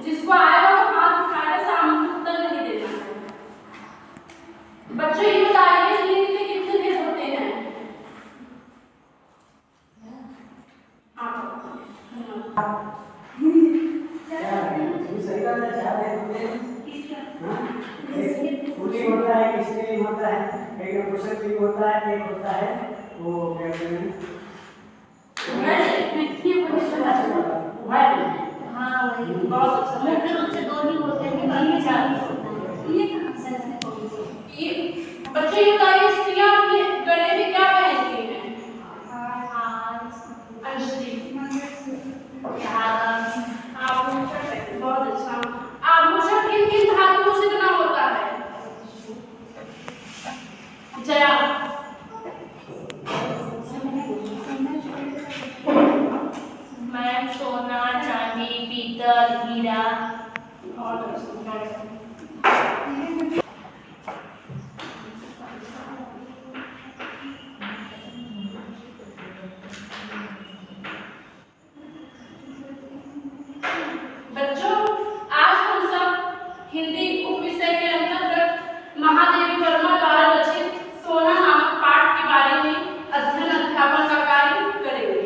जिसको आएगा वो हाथ उठाकर सामने उत्तर नहीं देना है। बच्चों ये बताइए हिंदी में कितने भेद होते हैं? होता है, किसके होता है, एक पुस्तक भी होता है, एक होता है वो क्या कहते हैं, हाँ वही बहुत अच्छा। मुख्य रूप से दो ही होते हैं, बाकी चार ये बच्चे ये बताइए स्त्रियां अपने गले में क्या पहनती हैं? अंजलि आभूषण। बहुत अच्छा। आभूषण किन किन धातुओं से बना होता है? जया मैम सोना, चांदी, पीतल, हीरा। और बच्चों आज हम सब हिंदी उपविषय के अंतर्गत महादेवी वर्मा द्वारा रचित सोना नामक पाठ के बारे में अध्ययन अध्यापन का कार्य करेंगे।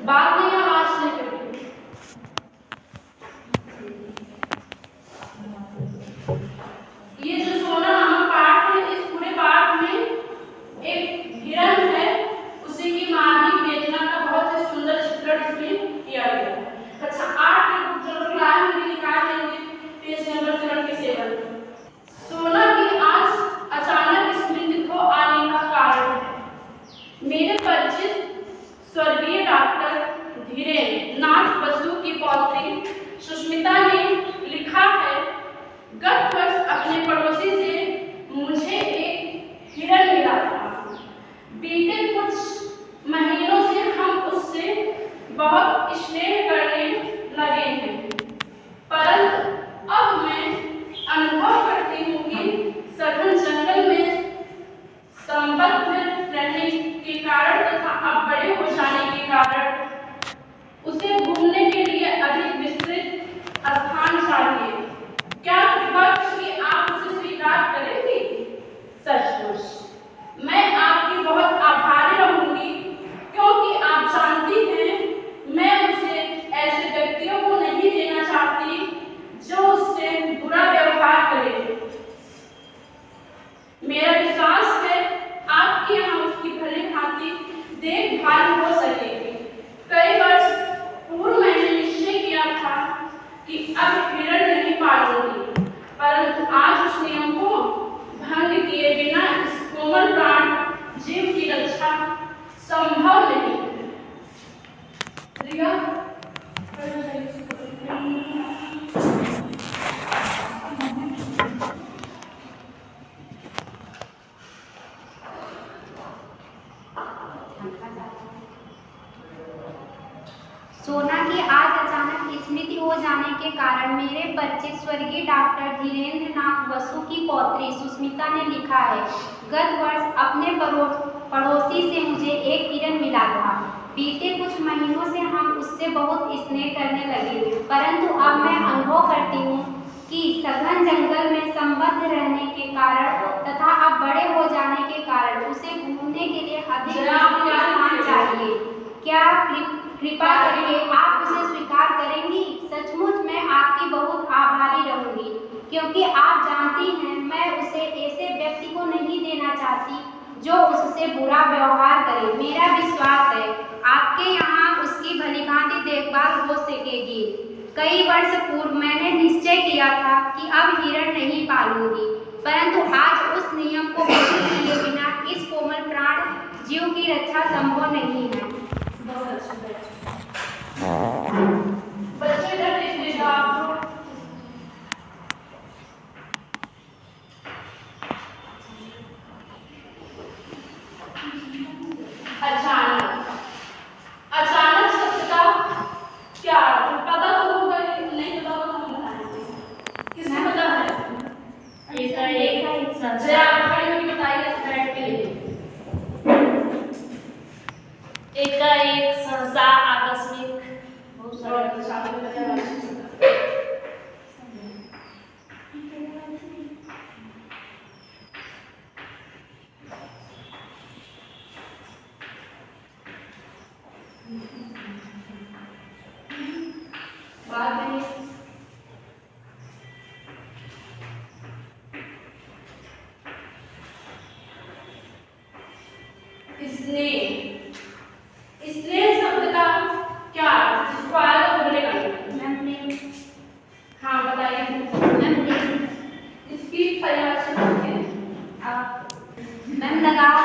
बाद में आवाज नहीं करेंगे। ये जो सोना नामक पाठ है, इस पूरे पाठ में एक हिरण है, उसी की मानवीय वेदना का बहुत ही सुंदर चित्रण इसमें किया गया है। अच्छा 8 के जो क्लास में निकाल लेंगे पेज नंबर 77। सोना की आज अचानक स्मृति को आने का कारण है। मेरे परिचित स्वर्गीय डॉक्टर धीरेन्द्र नाथ बसु की पौत्री सुष्मिता ने लिखा है, गत वर्ष अपने पड़ोसी से मुझे एक हिरण मिला था। बीते कुछ महीनों से हम उससे बहुत स्नेह करने लगे हैं, परंतु अब मैं अनुभव करती हूँ कि सघन जंगल में संबद्ध रहने के कारण तथा अब बड़े हो जाने के कारण उसे घूमने के लिए अधिक विस्तृत स्थान चाहिए। क्या कृपा करके आप उसे स्वीकार करेंगी? सचमुच मैं आपकी बहुत आभारी रहूंगी, क्योंकि आप जानती हैं मैं उसे ऐसे व्यक्तियों को नहीं देना चाहती जो उससे बुरा व्यवहार करे। मेरा विश्वास है आपके यहाँ उसकी भली भांति देखभाल हो सकेगी। कई वर्ष पूर्व मैंने निश्चय किया था कि अब हिरण नहीं पालूंगी, परंतु आज उस नियम को भंग किए बिना इस कोमल प्राण जीव की रक्षा संभव नहीं है। रिया सोना की आज अचानक स्मृति हो जाने के कारण मेरे परिचित स्वर्गीय डॉक्टर धीरेन्द्र नाथ बसु की पौत्री सुष्मिता ने लिखा है, गत वर्ष अपने पड़ोसी से मुझे एक हिरण मिला था। बीते कुछ महीनों से हम उससे बहुत स्नेह करने लगे, परंतु अब मैं अनुभव करती हूँ कि सघन जंगल में संबद्ध रहने के कारण तथा अब बड़े हो जाने के कारण उसे घूमने के लिए अधिक स्थान चाहिए। क्या कृपा करके आप उसे स्वीकार करेंगी? सचमुच मैं आपकी बहुत आभारी रहूंगी, क्योंकि आप जानती हैं मैं उसे ऐसे व्यक्ति को नहीं देना चाहती जो उससे बुरा व्यवहार करे। मेरा विश्वास है आपके यहाँ उसकी भलीभांति देखभाल हो सकेगी। कई वर्ष पूर्व मैंने निश्चय किया था कि अब हिरण नहीं पालूंगी, परंतु आज उस नियम को भंग किए बिना इस कोमल प्राण जीव की रक्षा संभव नहीं है। बहुत अच्छा बच्चे इधर देख लीजिए आप। अचानक शब्द का क्या पता तो होगा, नहीं पता होगा तो हम बताएंगे। किसने पता है? इसका जरा आप खड़ी होकर बताइए बैठ के लिए। एकाएक सहसा आकस्मिक बहुत सारा बात नहीं स्नेह शब्द का क्या अर्थ? जिसको आया तो बोलेगा। हाँ बताइए। इसकी परिभाषा है मैम लगाओ।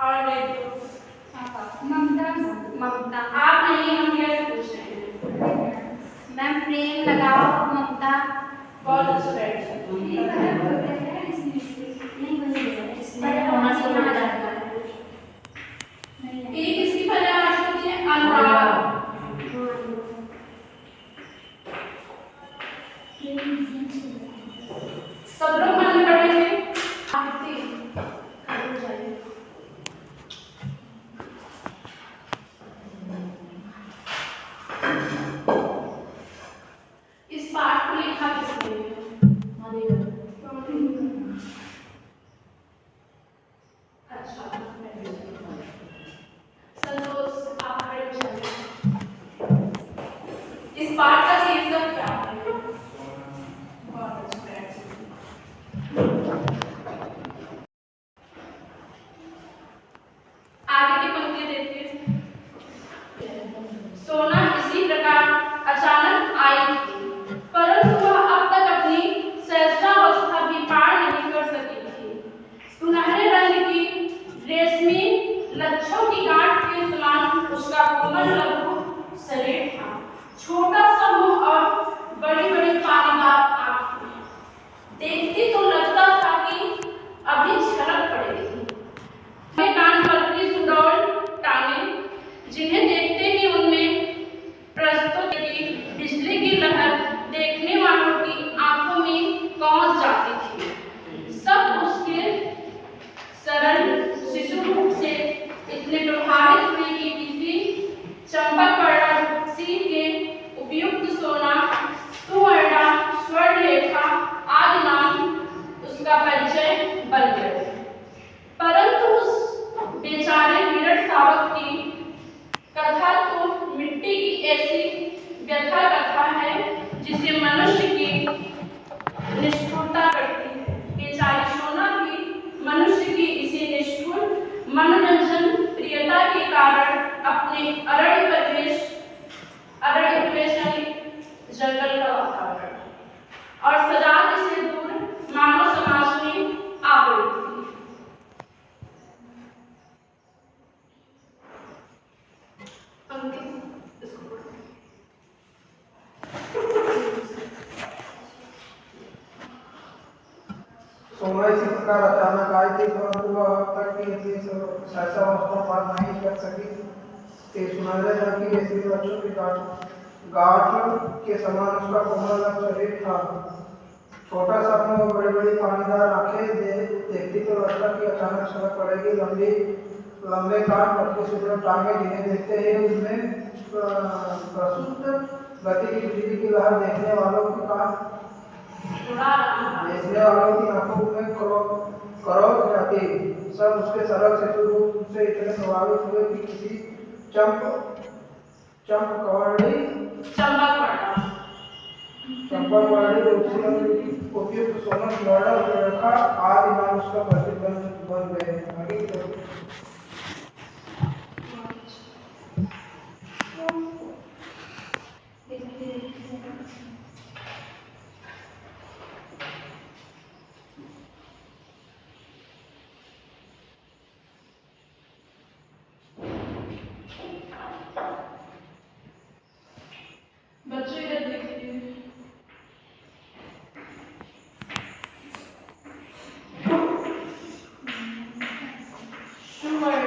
और एक ममता। ममता। आप नहीं, हम ये पूछ रहे हैं। मैम प्रेम लगाओ। ममता। बहुत अच्छा बैठ एक इसकी परिभाषा होती है अनुराग। सब लोग मन में पढ़ेंगे। इस पाठ को लिखा किसने? अच्छा संतोष, आप खड़े हो जाइए। इस पाठ का शीर्षक क्या है? बहुत अच्छा बैठ आगे की पंक्ति देखिए। सोना इसी प्रकार अचानक आई थी, परंतु वह अब तक अपनी सहस्रावस्था भी पार नहीं कर सकी थी। सुनहरे रंग की रेशमी लच्छों की गांठ के समान उसका कोमल लघु शरीर था। छोटा सा मुंह और बड़ी बड़ी पानीदार आंखें। देखती तो लगता था कि अभी झलक पड़ेगी। कान पतली सुडौल टांगे, जिन्हें देखते ही उनमें प्रस्तुत की बिजली की लहर देखने वालों की आंखों में पहुंच जाती थी। सब उसके सरल शिशु रूप से इतने प्रभावित हुए कि किसी चंपकवर्णा सी के उपयुक्त सोना, सुवर्णा, स्वर्णलेखा आदि नाम उसका परिचय बन गए। परंतु उस बेचारे विरट सावक की कथा तो मिट्टी की ऐसी व्यथा कथा है जिसे मनुष्य की निष्ठुरता करती है। बेचारी सोना की मनुष्य की इसी निष्ठुर मनोरंजन प्रियता के कारण अपने अरण्य प्रवेश जंगल का वातावरण और सजात से दूर मानव समाज में आ पड़ी थी। सोना इसी प्रकार अचानक आई थी, परंतु वह अब तक की अपनी सहस्रावस्था पार नहीं कर सकी थी। सुनहरे रंग की रेशमी लच्छों की गांठ के समान उसका कोमल शरीर था। छोटा सा मुंह और बड़ी बड़ी पानीदार आंखें। देखती तो लगता कि अचानक झलक पड़ेगी। लंबे कान, पतली सुडौल टांगे, जिन्हें देखते ही उसमें प्रस्तुत गति की बिजली की लहर देखने वालों की आंखों में करोड़ जाती। सब उसके सरल शिशु रूप से इतने प्रभावित हुए कि किसी चंपकवर्णी रूप से उपयुक्त सोना, स्वर्णलेखा आदि नाम उसका परिचय बन गए। आगे बच्चे इधर देखिए। सुवर्ण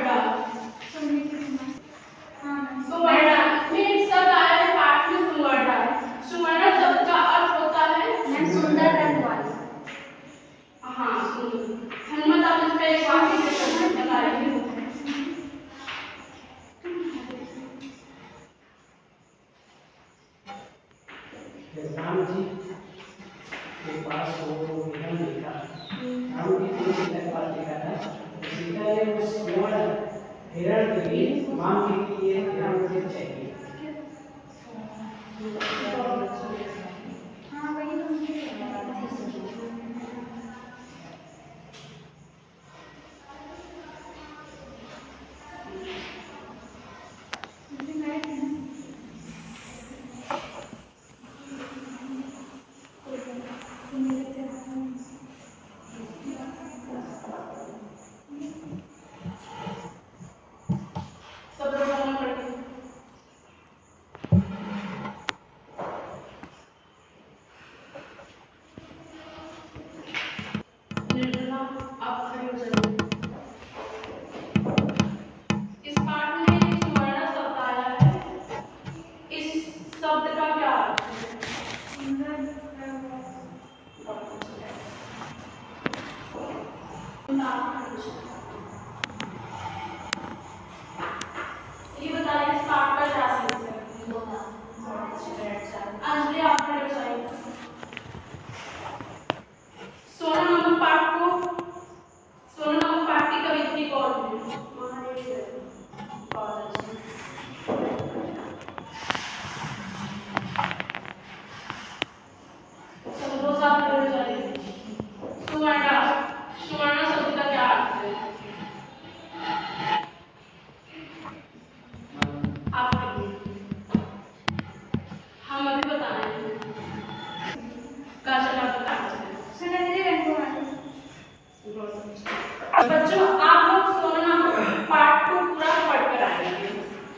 राम जी के पास वो हिरण देखा, राम जी को सीता के पास देखा था, तो सीता ने उस स्वर्ण हिरण के लिए मांग की कि ये हिरण मुझे चाहिए। हाँ वही तो मुझे सब लोग बोलना पड़ेगा। निर्मला, आप खड़ी हो जाइए। इस पाठ में एक सुवर्ण शब्द आया है, इस शब्द का क्या अर्थ है? ये बताइए इस पाठ का क्या सेंस है? अंजलि, आप खड़े हो जाइए। सोना नामक पाठ की कवित्री कौन है? बहुत अच्छी। संतोष, आप खड़े हो जाइए। सुवर्ण शब्द का क्या अर्थ है? आप कहिए। हम अभी बता रहे हैं। काजल, आप बता रहे हैं। बच्चों, आप